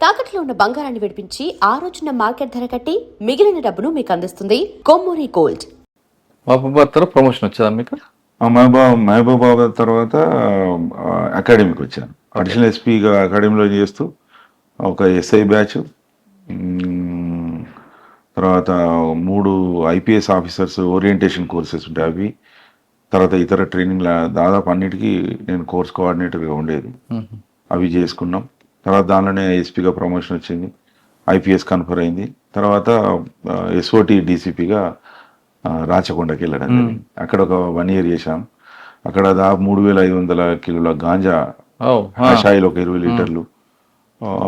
తాకట్లో ఉన్న బంగారాన్ని విడిపించి ఆ రోజున మార్కెట్ ధర కట్టి మిగిలిన డబ్బును మీకు అందిస్తుంది కొమ్మూరి గోల్డ్. మహబూబాబాద్ తర్వాత ప్రమోషన్ వచ్చేదా మీకు? మహబూబాబాద్ తర్వాత అకాడమీకి వచ్చాను. అడిషనల్ ఎస్పీగా అకాడమీలో చేస్తూ ఒక ఎస్ఐ బ్యాచ్, తర్వాత 3 ఐపీఎస్ ఆఫీసర్స్ ఓరియంటేషన్ కోర్సెస్ ఉంటాయి. అవి తర్వాత ఇతర ట్రైనింగ్ దాదాపు అన్నిటికీ నేను కోర్స్ కోఆర్డినేటర్గా ఉండేది. అవి చేసుకున్నాం. తర్వాత దానిలోనే ఎస్పీగా ప్రమోషన్ వచ్చింది, ఐపీఎస్ కన్ఫర్ అయింది. తర్వాత ఎస్ఓటి డీసీపీగా రాచకొండకి వెళ్ళడం జరిగింది. అక్కడ ఒక 1 year చేశాం. అక్కడ దాదాపు 3500 కిలోల గాంజా, షాయిలు ఒక 20 లీటర్లు.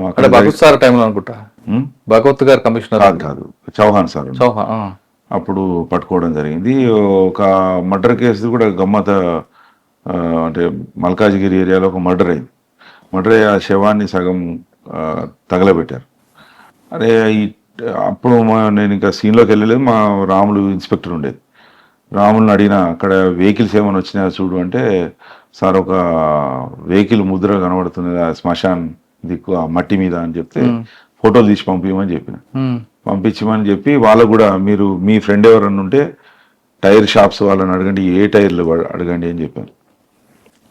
అక్కడ భగవత్ సార్ టైంలో అనుకుంటా, భగవత్ గారు కమిషనర్ కాదు చౌహాన్ సార్ అప్పుడు పట్టుకోవడం జరిగింది. ఒక మర్డర్ కేసు కూడా గమ్మత, అంటే మల్కాజ్గిరి ఏరియాలో ఒక మర్డర్ అయింది. మర్డర్ అయ్యి ఆ శవాన్ని సగం తగలబెట్టారు. అరే అప్పుడు నేను ఇంకా సీన్లోకి వెళ్ళలేదు. మా రాములు ఇన్స్పెక్టర్ ఉండేది. రాములను అడిగిన, అక్కడ వెహికల్స్ ఏమైనా వచ్చినాయో చూడు అంటే, సార్ ఒక వెహికల్ ముద్ర కనబడుతుంది ఆ శ్మశాన్ దిక్కు ఆ మట్టి మీద అని చెప్తే ఫోటోలు తీసి పంపించమని చెప్పిన. పంపించమని చెప్పి వాళ్ళకు కూడా, మీరు మీ ఫ్రెండ్ ఎవరన్నా ఉంటే టైర్ షాప్స్ వాళ్ళని అడగండి, ఏ టైర్లు అడగండి అని చెప్పాను.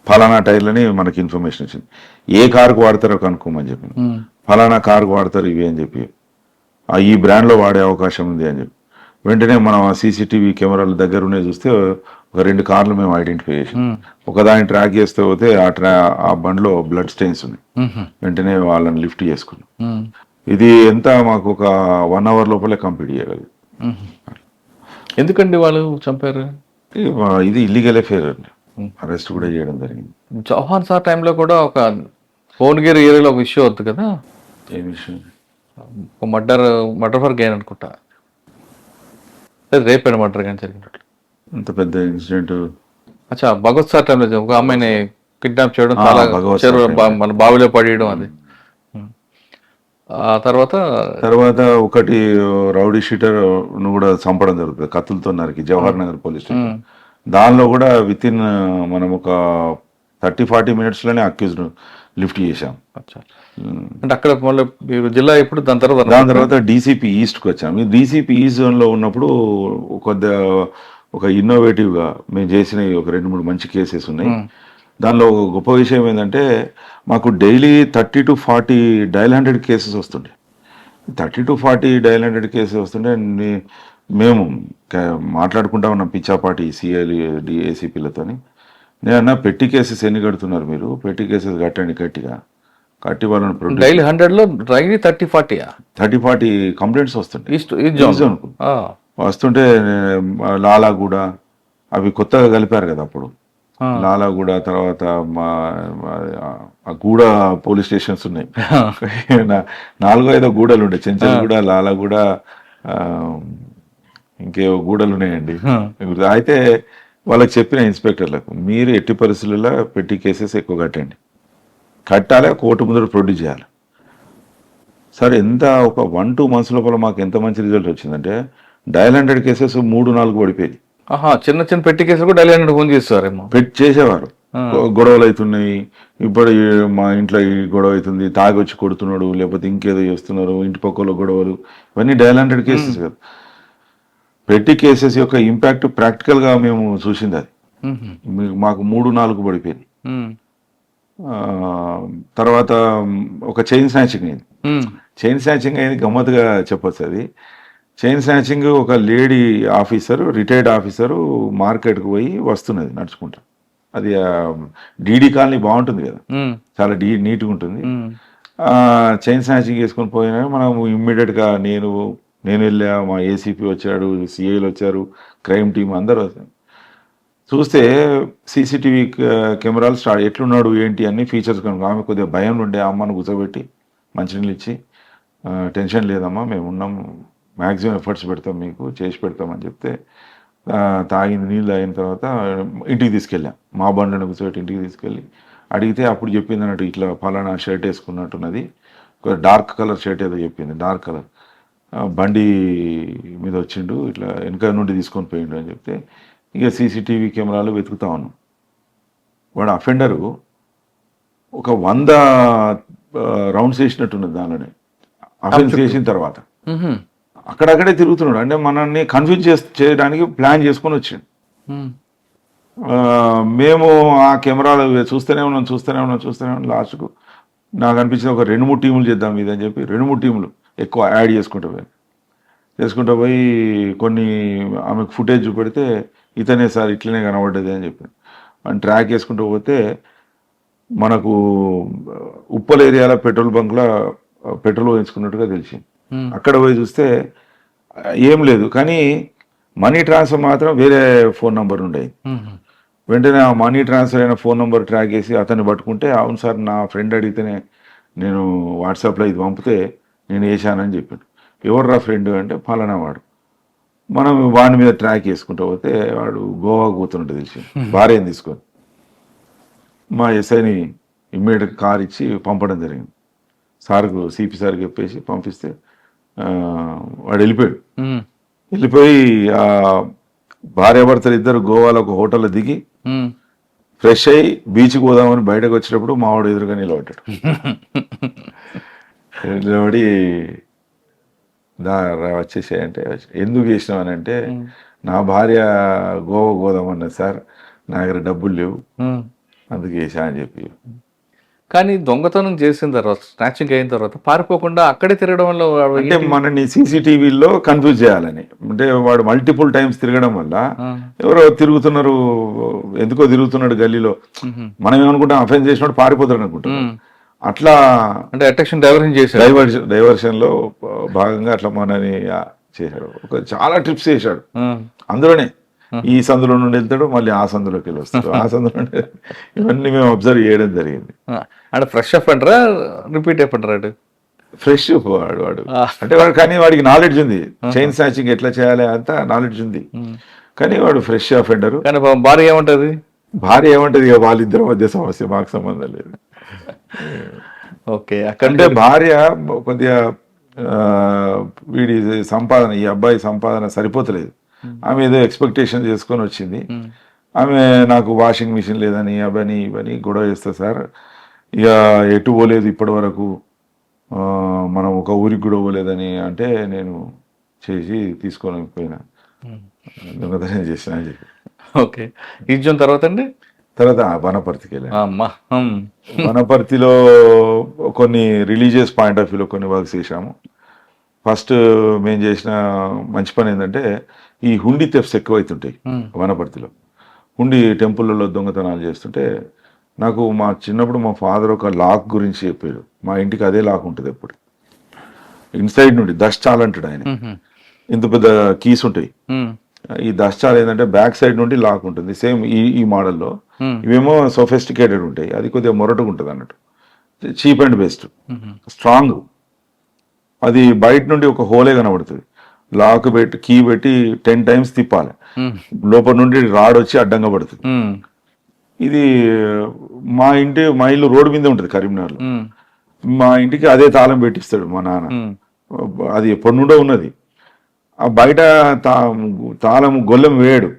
ఫలానా టైర్లని మనకి ఇన్ఫర్మేషన్ వచ్చింది. ఏ కారుకు వాడతారో కనుక్కోమని చెప్పిన. ఫలానా కారుకు వాడతారు ఇవి అని చెప్పి, ఈ బ్రాండ్లో వాడే అవకాశం ఉంది అని చెప్పి, వెంటనే మనం సీసీటీవీ కెమెరాల దగ్గరనే చూస్తే ఒక 2 కార్లు మేము ఐడెంటిఫై చేసాం. ఒకదాన్ని ట్రాక్ చేస్తే పోతే ఆ బండ్లో బ్లడ్ స్టెయిన్స్ ఉన్నాయి. వెంటనే వాళ్ళని లిఫ్ట్ చేసుకున్నాం. ఇది ఎంత మాకు ఒక 1 hour లోపలే కంప్లీట్ చేయగలిగింది. ఎందుకండి వాళ్ళు చంపారు? ఇది ఇల్లీగల్ ఎఫైర్ అండి. అరెస్ట్ కూడా చేయడం జరిగింది. చౌహాన్ సార్ టైంలో కూడా ఒక భువనగిరి ఏరియాలో ఒక ఇష్యూ అవుతుంది కదా, ఏం విషయం? ఒక మర్డర్ ఫర్ గెయిన్ అనుకుంటా, రేప్ అండ్ మర్డర్ కానీ జరిగినట్లు. అంత పెద్ద ఇన్సిడెంట్. అచ్చా, భగవత్ సార్ టైంలో ఒక అమ్మాయిని కిడ్నాప్ చేయడం, చాలా మన బావిలో పడేయడం, అది. ఆ తర్వాత ఒకటి రౌడీ షీటర్ ను కూడా చంపడం జరుగుతుంది కత్తులతో నరికి, జవహర్ నగర్ పోలీస్ స్టేషన్. దానిలో కూడా విత్ ఇన్ మనం ఒక 30-40 minutesలోనే అక్యూజ్డ్ లిఫ్ట్ చేశాం. అంటే అక్కడ మళ్ళీ మీరు జిల్లా ఇప్పుడు దాని తర్వాత డీసీపీ ఈస్ట్కి వచ్చాం. డీసీపీ ఈస్ట్ జోన్లో ఉన్నప్పుడు ఒక ఇన్నోవేటివ్గా మేము చేసిన ఒక 2-3 మంచి కేసెస్ ఉన్నాయి. దానిలో ఒక గొప్ప విషయం ఏంటంటే, మాకు డైలీ 30 to 40 డయల్ 100 కేసెస్ వస్తుండే. 30 to 40 డయల్ 100 కేసెస్ వస్తుండే. మేము మాట్లాడుకుంటా ఉన్నాం పిచ్చాపాటి సిఐలు ఏసీపీలతోని. నేనన్నా, పెట్టి కేసెస్ ఎన్ని కడుతున్నారు మీరు? పెట్టి కేసెస్ కట్టండి, గట్టిగా కట్టి వాళ్ళని డైలీ 100లో 30-40 కంప్లైంట్స్ వస్తుండే. వస్తుంటే లాలాగూడ అవి కొత్తగా కలిపారు కదా అప్పుడు, లాలాగూడ తర్వాత గూడ పోలీస్ స్టేషన్స్ ఉన్నాయి. 4-5 గూడలు ఉండే, చెంచల్గూడ, లాలాగూడ, ఇంకేవో గూడలు ఉన్నాయండి. అయితే వాళ్ళకి చెప్పిన ఇన్స్పెక్టర్లకు, మీరు ఎట్టి పరిస్థితుల్లో పెట్టి కేసెస్ ఎక్కువ కట్టాలి, కోర్టు ముందు ప్రొడ్యూస్ చేయాలి. సార్ ఎంత ఒక 1-2 months లోపల మాకు ఎంత మంచి రిజల్ట్ వచ్చిందంటే, డయల్ 100 కేసెస్ 3-4 పడిపోయింది. చిన్న చిన్న పెట్టి కేసులు కూడా డైలీ 100 ఫోన్ చేస్తారేమో, చేసేవారు. గొడవలు అవుతున్నాయి, ఇప్పుడు మా ఇంట్లో ఈ గొడవ అవుతుంది, తాగి వచ్చి కొడుతున్నాడు, లేకపోతే ఇంకేదో చేస్తున్నారు, ఇంటి పక్కలో గొడవలు, ఇవన్నీ డయల్ 100 కేసెస్ కదా. పెట్టి కేసెస్ యొక్క ఇంపాక్ట్ ప్రాక్టికల్గా మేము చూసింది. అది మాకు 3-4 పడిపోయింది. తర్వాత ఒక చైన్ స్నాచింగ్ అయింది. చైన్ స్నాచింగ్ అయింది, గమ్మత్తుగా చెప్పొచ్చు. అది చైన్ స్నాచింగ్, ఒక లేడీ ఆఫీసరు, రిటైర్డ్ ఆఫీసరు మార్కెట్కి పోయి వస్తున్నది నడుచుకుంటా. అది డీడీ కాలనీ బాగుంటుంది కదా, చాలా నీట్గా ఉంటుంది. చైన్ స్నాచింగ్ చేసుకొని పోయినా మనం ఇమ్మీడియట్గా నేను వెళ్ళా, మా ఏసీపీ వచ్చాడు, సిఐలు వచ్చారు, క్రైమ్ టీం అందరూ వచ్చారు. చూస్తే సీసీటీవీ కెమెరాలు ఎట్లున్నాడు ఏంటి అన్ని ఫీచర్స్ కనుక, ఆమె కొద్దిగా భయం ఉండే. అమ్మను కూర్చోబెట్టి మంచినీళ్ళు ఇచ్చి, టెన్షన్ లేదమ్మా, మేము ఉన్నాం, మ్యాక్సిమం ఎఫర్ట్స్ పెడతాం, మీకు చేసి పెడతామని చెప్తే, నీళ్ళు తాగిన తర్వాత ఇంటికి తీసుకెళ్ళాం. మా బండ్లను కూర్చోబెట్టి ఇంటికి తీసుకెళ్ళి అడిగితే అప్పుడు చెప్పింది అన్నట్టు, ఇట్లా ఫలానా షర్ట్ వేసుకున్నట్టున్నది, డార్క్ కలర్ షర్ట్ ఏదో చెప్పింది, డార్క్ కలర్, బండి మీద వచ్చిండు, ఇట్లా వెనక నుండి తీసుకొని పోయిండు అని చెప్తే, ఇక సీసీటీవీ కెమెరాలు వెతుకుతా ఉన్నాం. వాడు అఫెండరు ఒక 100 రౌండ్స్ వేసినట్టున్నది దానిలోనే అఫెన్స్ చేసిన తర్వాత అక్కడక్కడే తిరుగుతున్నాడు. అంటే మనల్ని కన్ఫ్యూజ్ చేయడానికి ప్లాన్ చేసుకొని వచ్చాడు. మేము ఆ కెమెరాలు చూస్తూనే ఉన్నాం. లాస్ట్కు నాకు అనిపించింది ఒక 2-3 టీములు చేద్దాం ఇదని చెప్పి 2-3 టీములు ఎక్కువ యాడ్ చేసుకుంటూ పోయి కొన్ని ఆమెకు ఫుటేజ్ చూపెడితే ఇతనే సార్ ఇట్లనే కనబడ్డది అని చెప్పి మనం ట్రాక్ వేసుకుంటూ పోతే మనకు ఉప్పల్ ఏరియాలో పెట్రోల్ బంక్లో పెట్రోల్ వేయించుకున్నట్టుగా తెలిసింది. అక్కడ పోయి చూస్తే ఏం లేదు, కానీ మనీ ట్రాన్స్ఫర్ మాత్రం వేరే ఫోన్ నంబర్ ఉండేది. వెంటనే ఆ మనీ ట్రాన్స్ఫర్ అయిన ఫోన్ నెంబర్ ట్రాక్ చేసి అతన్ని పట్టుకుంటే, అవును సార్ నా ఫ్రెండ్ అడిగితేనే నేను వాట్సాప్లో ఇది పంపితే నేను వేసానని చెప్పాడు. ఎవర్రా ఫ్రెండ్ అంటే ఫలానా వాడు. మనం వాడి మీద ట్రాక్ చేసుకుంటూ పోతే వాడు గోవాకు పోతున్నట్టు తెలిసి భార్యను తీసుకొని మా ఎస్ఐని ఇమ్మీడియట్ కార్ ఇచ్చి పంపడం జరిగింది. సార్కు సిపి సార్కి చెప్పేసి పంపిస్తే వాడు వెళ్ళిపోయి ఆ భార్యాభర్తలు ఇద్దరు గోవాలో ఒక హోటల్లో దిగి ఫ్రెష్ అయ్యి బీచ్కి పోదామని బయటకు వచ్చినప్పుడు మావాడు ఎదురుగా నిలబడ్డాడు. నిలబడి వచ్చేసాయంటే ఎందుకు చేసినామని అంటే నా భార్య గోవా పోదామన్నది సార్, నా దగ్గర డబ్బులు లేవు అందుకు చేసా అని చెప్పి. కానీ దొంగతనం చేసిన తర్వాత స్నాచింగ్ అయిన తర్వాత పారిపోకుండా అక్కడే తిరగడం వల్ల అంటే మనని సీసీటీవీలో కన్ఫ్యూజ్ చేయాలని, అంటే వాడు మల్టిపుల్ టైమ్స్ తిరగడం వల్ల ఎవరో తిరుగుతున్నారు, ఎందుకో తిరుగుతున్నాడు గల్లీలో, మనం ఏమనుకుంటాం అఫెన్స్ చేసినప్పుడు పారిపోతాడు అనుకుంటాం. అట్లా అంటే అట్రాక్షన్ డైవర్షన్ లో భాగంగా అట్లా మనని చేశాడు. చాలా ట్రిప్స్ చేశాడు అందులోనే. ఈ సందులో నుండి వెళ్తాడు, మళ్ళీ ఆ సందులోకి వెళ్ళి వస్తాడు, ఆ సందులో నుండి. ఇవన్నీ మేము అబ్జర్వ్ చేయడం జరిగింది. అంటే ఫ్రెష్ అప్ అంటారా రిపీట్ అయిపోతాడు? ఫ్రెష్ వాడు అంటే వాడు, కానీ వాడికి నాలెడ్జ్ ఉంది, చైన్ స్నాచింగ్ ఎట్లా చేయాలి అంత నాలెడ్జ్ ఉంది, కానీ వాడు ఫ్రెష్ అఫెండర్. కానీ భార్య ఏమంటది? భార్య ఏమంటది, వాళ్ళిద్దరి మధ్య సమస్య, మాకు సంబంధం లేదు. ఓకే, అంటే భార్య కొద్దిగా వీడి సంపాదన, ఈ అబ్బాయి సంపాదన సరిపోతలేదు, ఆమె ఏదో ఎక్స్పెక్టేషన్ చేసుకొని వచ్చింది. ఆమె నాకు వాషింగ్ మిషన్ లేదని అవని ఇవని గొడవ చేస్తా సార్, ఇక ఎటు పోలేదు ఇప్పటి వరకు, మనం ఒక ఊరికి కూడా పోలేదని అంటే నేను చేసి తీసుకొని పోయినా, దొంగతనం చేసిన అని చెప్పి. ఓకే, ఇజ్జం తర్వాత వనపర్తికి వెళ్ళాను. వనపర్తిలో కొన్ని రిలీజియస్ పాయింట్ ఆఫ్ వ్యూలో కొన్ని వర్క్స్ చేశాము. ఫస్ట్ మేము చేసిన మంచి పని ఏంటంటే, ఈ హుండీ థెఫ్ట్స్ ఎక్కువైతుంటాయి వనపర్తిలో. హుండీ టెంపుల్లో దొంగతనాలు చేస్తుంటే, నాకు మా చిన్నప్పుడు మా ఫాదర్ ఒక లాక్ గురించి చెప్పాడు. మా ఇంటికి అదే లాక్ ఉంటుంది ఎప్పుడు, ఇన్సైడ్ నుండి దష్టాల్ అంటాడు ఆయన. ఇంత పెద్ద కీస్ ఉంటాయి. ఈ దష్టాల్ ఏంటంటే బ్యాక్ సైడ్ నుండి లాక్ ఉంటుంది, సేమ్ ఈ మోడల్లో. ఇవేమో సోఫిస్టికేటెడ్ ఉంటాయి, అది కొద్దిగా మొరటుగా ఉంటుంది అన్నట్టు, చీప్ అండ్ బెస్ట్, స్ట్రాంగ్. అది బయట నుండి ఒక హోలే కనబడుతుంది, లాక్ పెట్టి కీ పెట్టి 10 times తిప్పాలి, లోపల నుండి రాడ్ వచ్చి అడ్డంగా పడుతుంది. ఇది మా ఇల్లు రోడ్డు మీద ఉంటుంది కరీంనగర్లో. మా ఇంటికి అదే తాళం పెట్టిస్తాడు మా నాన్న, అది ఎప్పటి నుండో ఉన్నది. ఆ బయట తాళం గొల్లెం వేయడు,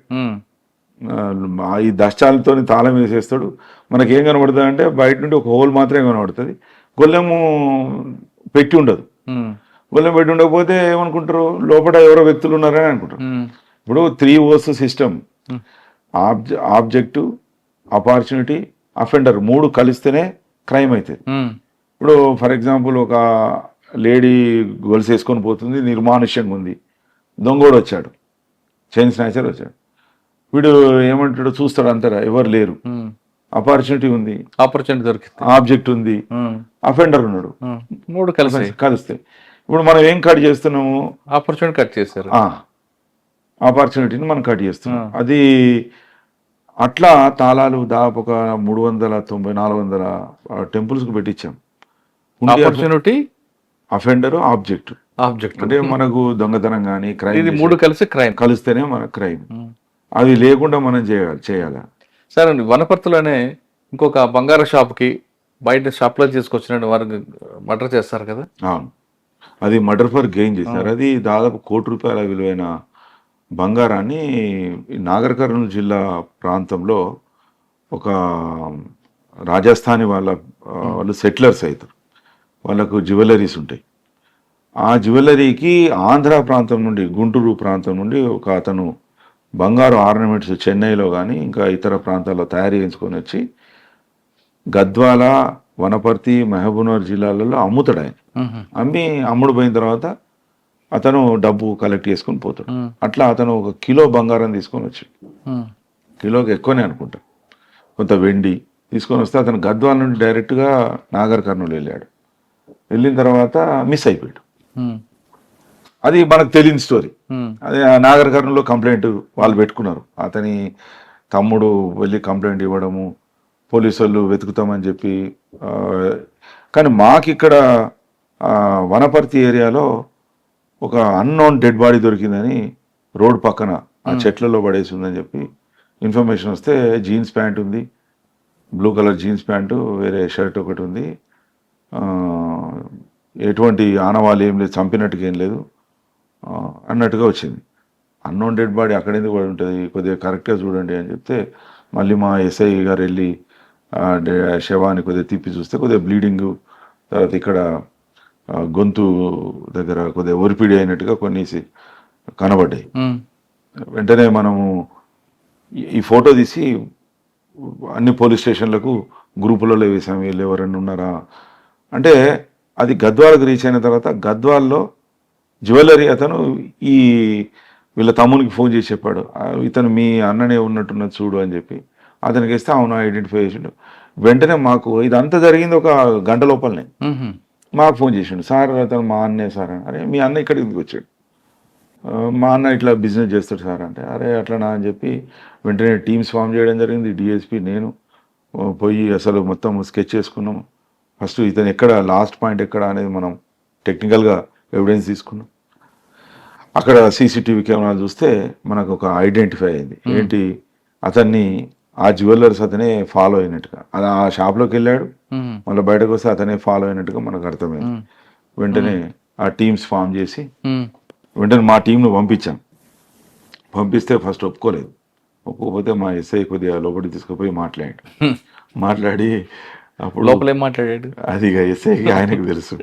ఈ దష్టాలతో తాళం వేసేస్తాడు. మనకేం కనబడుతుంది అంటే బయట నుండి ఒక హోల్ మాత్రమే కనబడుతుంది, గొల్లెము పెట్టి ఉండదు. గొల్లెం పెట్టి ఉండకపోతే ఏమనుకుంటారు, లోపల ఎవరో వ్యక్తులు ఉన్నారని అనుకుంటారు. ఇప్పుడు 3 O's system, object, opportunity, offender 3 కలిస్తేనే క్రైమ్ అవుతుంది. ఇప్పుడు ఫర్ ఎగ్జాంపుల్ ఒక లేడీ గొలుసు వేసుకొని పోతుంది, నిర్మానుష్యంగా ఉంది, దొంగోడు వచ్చాడు, చైన్ స్నాచర్ వచ్చాడు, వీడు ఏమంటాడు, చూస్తాడు అంటారా, ఎవరు లేరు, ఆపర్చునిటీ ఉంది, ఆపర్చునిటీ దొరికింది, ఆబ్జెక్ట్ ఉంది, అఫెండర్ ఉన్నాడు, 3 కలిస్తే ఇప్పుడు మనం ఏం కట్ చేస్తున్నాము, ఆపర్చునిటీ కట్ చేస్తారు, ఆపర్చునిటీని మనం కట్ చేస్తున్నాం. అది అట్లా తాళాలు దాదాపు ఒక 390-400 టెంపుల్స్కి పెట్టించాం. ఆపర్చునిటీ, అఫెండర్, ఆబ్జెక్ట్ అంటే మనకు దొంగతనం కానీ క్రైమ్, 3 కలిసి క్రైమ్, కలిస్తేనే మన క్రైమ్. అది లేకుండా మనం చేయాలి. సరే, వనపర్తిలోనే ఇంకొక బంగారు షాప్కి బయట షాప్లో తీసుకొచ్చిన వారు మర్డర్ చేస్తారు కదా? అవును, అది మర్డర్ ఫర్ గెయిన్ చేశారు. అది దాదాపు ₹1 కోటి విలువైన బంగారాన్ని నాగర్ జిల్లా ప్రాంతంలో ఒక రాజస్థానీ వాళ్ళు సెటిలర్స్ అవుతారు, వాళ్ళకు జ్యువెలరీస్ ఉంటాయి. ఆ జ్యువెలరీకి ఆంధ్ర ప్రాంతం నుండి, గుంటూరు ప్రాంతం నుండి ఒక అతను బంగారు ఆర్నమెంట్స్ చెన్నైలో కానీ ఇంకా ఇతర ప్రాంతాల్లో తయారు చేయించుకొని వచ్చి గద్వాల, వనపర్తి, మహబూబ్నగర్ జిల్లాలలో అమ్ముతాడు ఆయన. అమ్ముడు పోయిన తర్వాత అతను డబ్బు కలెక్ట్ చేసుకొని పోతాడు. అట్లా అతను 1 కిలో బంగారం తీసుకొని వచ్చాడు. కిలోకి ఎక్కువనే అనుకుంటా, కొంత వెండి తీసుకొని వస్తే అతను గద్వాల నుండి డైరెక్ట్గా నాగర్ కర్నూలు వెళ్ళాడు. వెళ్ళిన తర్వాత మిస్ అయిపోయాడు. అది మనకు తెలియని స్టోరీ. అదే నాగర్ కర్నూలులో కంప్లైంట్ వాళ్ళు పెట్టుకున్నారు. అతని తమ్ముడు వెళ్ళి కంప్లైంట్ ఇవ్వడము, పోలీసు వాళ్ళు వెతుకుతామని చెప్పి. కానీ మాకు ఇక్కడ వనపర్తి ఏరియాలో ఒక అన్నోన్ డెడ్ బాడీ దొరికిందని రోడ్ పక్కన ఆ చెట్లలో పడేసి ఉందని చెప్పి ఇన్ఫర్మేషన్ వస్తే జీన్స్ ప్యాంట్ ఉంది, బ్లూ కలర్ జీన్స్ ప్యాంటు, వేరే షర్ట్ ఒకటి ఉంది, ఎటువంటి ఆనవాళ్ళు ఏం లేదు, చంపినట్టుగా ఏం లేదు అన్నట్టుగా వచ్చింది. అన్నోన్ డెడ్ బాడీ అక్కడ ఎందుకు పడి ఉంటుంది, కొద్దిగా కరెక్ట్గా చూడండి అని చెప్తే మళ్ళీ మా ఎస్ఐ గారు వెళ్ళి శవాన్ని కొద్దిగా తిప్పి చూస్తే కొద్దిగా బ్లీడింగ్, తర్వాత ఇక్కడ గొంతు దగ్గర కొద్దిగా ఒరిపిడి అయినట్టుగా కొన్ని కనబడ్డాయి. వెంటనే మనము ఈ ఫోటో తీసి అన్ని పోలీస్ స్టేషన్లకు గ్రూపులలో వేసాము, వీళ్ళు ఎవరైనా ఉన్నారా అంటే. అది గద్వాలకు రీచ్ అయిన తర్వాత గద్వాల్లో జ్యువెలరీ అతను వీళ్ళ తమ్మునికి ఫోన్ చేసి చెప్పాడు, ఇతను మీ అన్ననే ఉన్నట్టున్నది చూడు అని చెప్పి. అతనికి ఇస్తే అవును ఐడెంటిఫై చేసిండు. వెంటనే మాకు ఇదంతా జరిగింది 1 గంట లోపలనే మాకు ఫోన్ చేసిండు, సార్ అతను మా అన్నే సార్. అరే మీ అన్న ఇక్కడికి ఎందుకు వచ్చాడు, మా అన్న ఇట్లా బిజినెస్ చేస్తాడు సార్ అంటే, అరే అట్లనా అని చెప్పి వెంటనే టీమ్స్ ఫామ్ చేయడం జరిగింది. డిఎస్పీ నేను పోయి అసలు మొత్తం స్కెచ్ చేసుకున్నాము. ఫస్ట్ ఇతను ఎక్కడ లాస్ట్ పాయింట్ ఎక్కడ అనేది మనం టెక్నికల్గా ఎవిడెన్స్ తీసుకున్నాం. అక్కడ సీసీటీవీ కెమెరాలు చూస్తే మనకు ఒక ఐడెంటిఫై అయింది. ఏంటి, అతన్ని ఆ జ్యువెలర్స్ అతనే ఫాలో అయినట్టుగా, అది ఆ షాప్లోకి వెళ్ళాడు, మళ్ళీ బయటకు వస్తే అతనే ఫాలో అయినట్టుగా మనకు అర్థమైంది. వెంటనే ఆ టీమ్స్ ఫామ్ చేసి వెంటనే మా టీంను పంపిస్తే ఫస్ట్ ఒప్పుకోకపోతే మా ఎస్ఐ కొద్దిగా లోపలికి తీసుకుపోయి మాట్లాడి అప్పుడు లోపల ఏం మాట్లాడాడు అది ఇక ఎస్ఐకి ఆయనకు తెలుసు.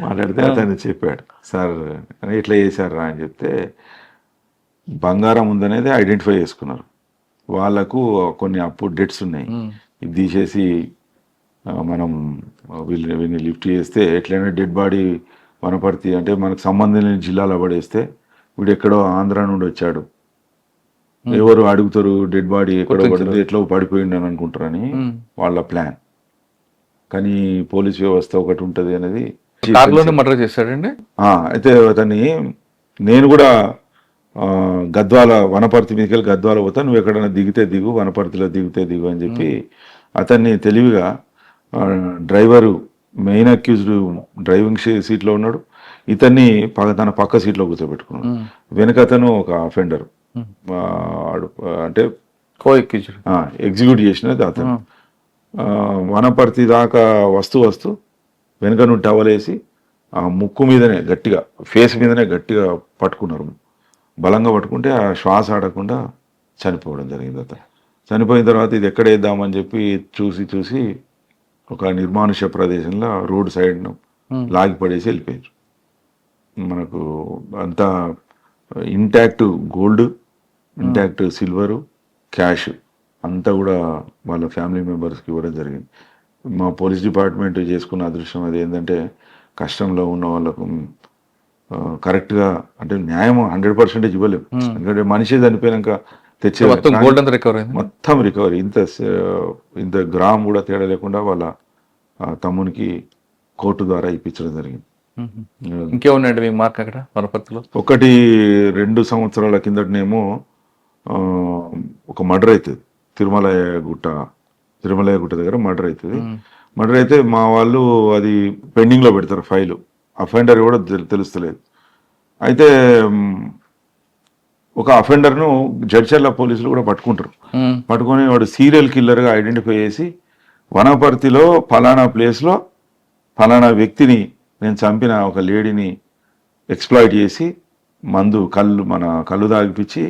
మాట్లాడితే అతను చెప్పాడు, సార్ ఇట్లా చేశారా అని చెప్తే బంగారం ఉందనేది ఐడెంటిఫై చేసుకున్నారు. వాళ్ళకు కొన్ని అప్పుడు డెట్స్ ఉన్నాయి, ఇది తీసేసి మనం వీళ్ళని లిఫ్ట్ చేస్తే ఎట్లయినా డెడ్ బాడీ వనపర్తి అంటే మనకు సంబంధం లేని జిల్లాలో పడేస్తే వీడు ఎక్కడో ఆంధ్ర నుండి వచ్చాడు, ఎవరు అడుగుతారు డెడ్ బాడీ ఎక్కడో పడింది, ఎట్లా పడిపోయింది అని అనుకుంటారని వాళ్ళ ప్లాన్. కానీ పోలీస్ వ్యవస్థ ఒకటి ఉంటుంది అనేది. మర్డర్ చేశాడండి. అయితే అతన్ని నేను కూడా గద్వాల వనపర్తి మీదకి వెళ్ళి గద్వాల పోతా, నువ్వు ఎక్కడైనా దిగితే దిగు, వనపర్తిలో దిగితే దిగు అని చెప్పి అతన్ని తెలివిగా డ్రైవరు మెయిన్ అక్యూజ్డ్ డ్రైవింగ్ సీట్లో ఉన్నాడు, ఇతన్ని తన పక్క సీట్లో కూర్చోబెట్టుకున్నాడు. వెనక అతను ఒక అఫెండర్ అంటే ఎగ్జిక్యూట్ చేసినది అతను. వనపర్తి దాకా వస్తూ వెనక నుండి టవలేసి ఆ ముక్కు మీదనే గట్టిగా, ఫేస్ మీదనే గట్టిగా పట్టుకున్నారు. బలంగా పట్టుకుంటే ఆ శ్వాస ఆడకుండా చనిపోవడం జరిగింది. అతను చనిపోయిన తర్వాత ఇది ఎక్కడ వేద్దామని చెప్పి చూసి ఒక నిర్మానుష్య ప్రదేశంలో రోడ్ సైడ్ను లాగి పడేసి వెళ్ళిపోయారు. మనకు అంతా intact gold, intact silver, cash అంతా కూడా వాళ్ళ ఫ్యామిలీ మెంబర్స్కి ఇవ్వడం జరిగింది. మా పోలీస్ డిపార్ట్మెంట్ చేసుకున్న అదృష్టం అది ఏంటంటే కష్టంలో ఉన్న వాళ్ళకు కరెక్ట్గా అంటే న్యాయం 100% ఇవ్వలేము. ఎందుకంటే మనిషి చనిపోయినాక తెచ్చే మొత్తం రికవరీ, ఇంత గ్రామ్ కూడా తేడా లేకుండా వాళ్ళ తమ్మునికి కోర్టు ద్వారా ఇప్పించడం జరిగింది. ఇంకేమున్నాయండి మీ మార్క్ అక్కడ వనపర్తిలో? 1-2 సంవత్సరాల కిందటనేమో ఒక మర్డర్ అవుతుంది తిరుమలయ్య గుట్ట దగ్గర మర్డర్ అవుతుంది. మర్డర్ అయితే మా వాళ్ళు అది పెండింగ్లో పెడతారు ఫైలు, అఫెండర్ కూడా తెలుస్తలేదు. అయితే ఒక అఫెండర్ను జడ్చర్ల పోలీసులు కూడా పట్టుకొని వాడు సీరియల్ కిల్లర్గా ఐడెంటిఫై చేసి వనపర్తిలో ఫలానా ప్లేస్లో ఫలానా వ్యక్తిని నేను చంపిన ఒక లేడీని ఎక్స్ప్లాయిట్ చేసి కళ్ళు తాగిపించి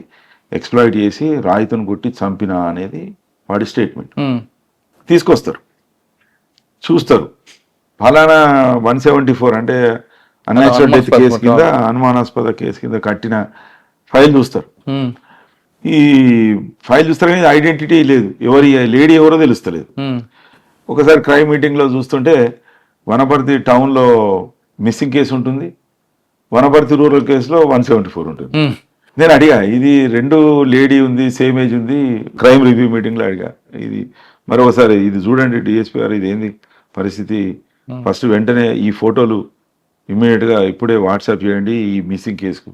ఎక్స్ప్లాయిట్ చేసి రాయితోని కొట్టి చంపిన అనేది వాడి స్టేట్మెంట్. తీసుకొస్తారు, చూస్తారు, ఫలానా 174 అంటే అన్యాచురల్ డెత్ కేసు కింద అనుమానాస్పద కేసు కింద కట్టిన ఫైల్ చూస్తారు. ఈ ఫైల్ చూస్తారు కానీ ఐడెంటిటీ లేదు, లేడీ ఎవరో తెలుస్తలేదు. ఒకసారి క్రైమ్ మీటింగ్లో చూస్తుంటే వనపర్తి టౌన్లో మిస్సింగ్ కేసు ఉంటుంది, వనపర్తి రూరల్ కేసులో 174 ఉంటుంది. నేను అడిగా, ఇది 2 లేడీ ఉంది, సేమ్ ఏజ్ ఉంది, క్రైమ్ రివ్యూ మీటింగ్లో అడిగా, ఇది మరొకసారి ఇది చూడండి డిఎస్పీ గారు, ఇది ఏంది పరిస్థితి, ఫస్ట్ వెంటనే ఈ ఫోటోలు ఇమ్మీడియట్గా ఇప్పుడే వాట్సాప్ చేయండి ఈ మిస్సింగ్ కేసుకు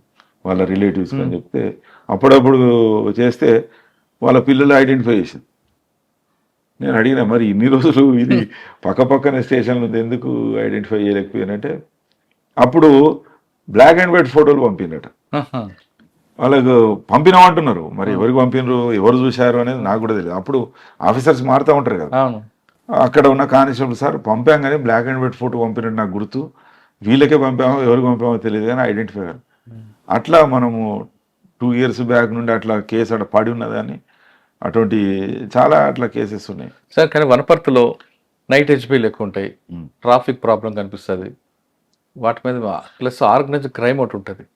వాళ్ళ రిలేటివ్స్కి అని చెప్తే అప్పుడప్పుడు చేస్తే వాళ్ళ పిల్లలు ఐడెంటిఫై చేసింది. నేను అడిగిన, మరి ఇన్ని రోజులు ఇది పక్కనే స్టేషన్లు ఉంది, ఎందుకు ఐడెంటిఫై చేయలేకపోయానంటే అప్పుడు బ్లాక్ అండ్ వైట్ ఫోటోలు పంపినట. వాళ్ళకు పంపినామంటున్నారు, మరి ఎవరికి పంపినరు, ఎవరు చూశారు అనేది నాకు కూడా తెలియదు. అప్పుడు ఆఫీసర్స్ మారుతూ ఉంటారు కదా, అక్కడ ఉన్న కానిస్టేబుల్ సార్ పంపాం కానీ బ్లాక్ అండ్ వైట్ ఫోటో పంపినట్టు నాకు గుర్తు, వీళ్ళకే పంపామో ఎవరికి పంపామో తెలియదు కానీ ఐడెంటిఫై అయ్యారు. అట్లా మనము 2 years బ్యాక్ నుండి అట్లా కేసు అట్లా పడి ఉన్నదని అటువంటి చాలా అట్లా కేసెస్ ఉన్నాయి సార్. కానీ వనపర్తిలో నైట్ హెచ్పీలు ఎక్కువ ఉంటాయి, ట్రాఫిక్ ప్రాబ్లం కనిపిస్తుంది, వాటి మీద ప్లస్ ఆర్గనైజ్డ్ క్రైమ్ ఒకటి ఉంటుంది.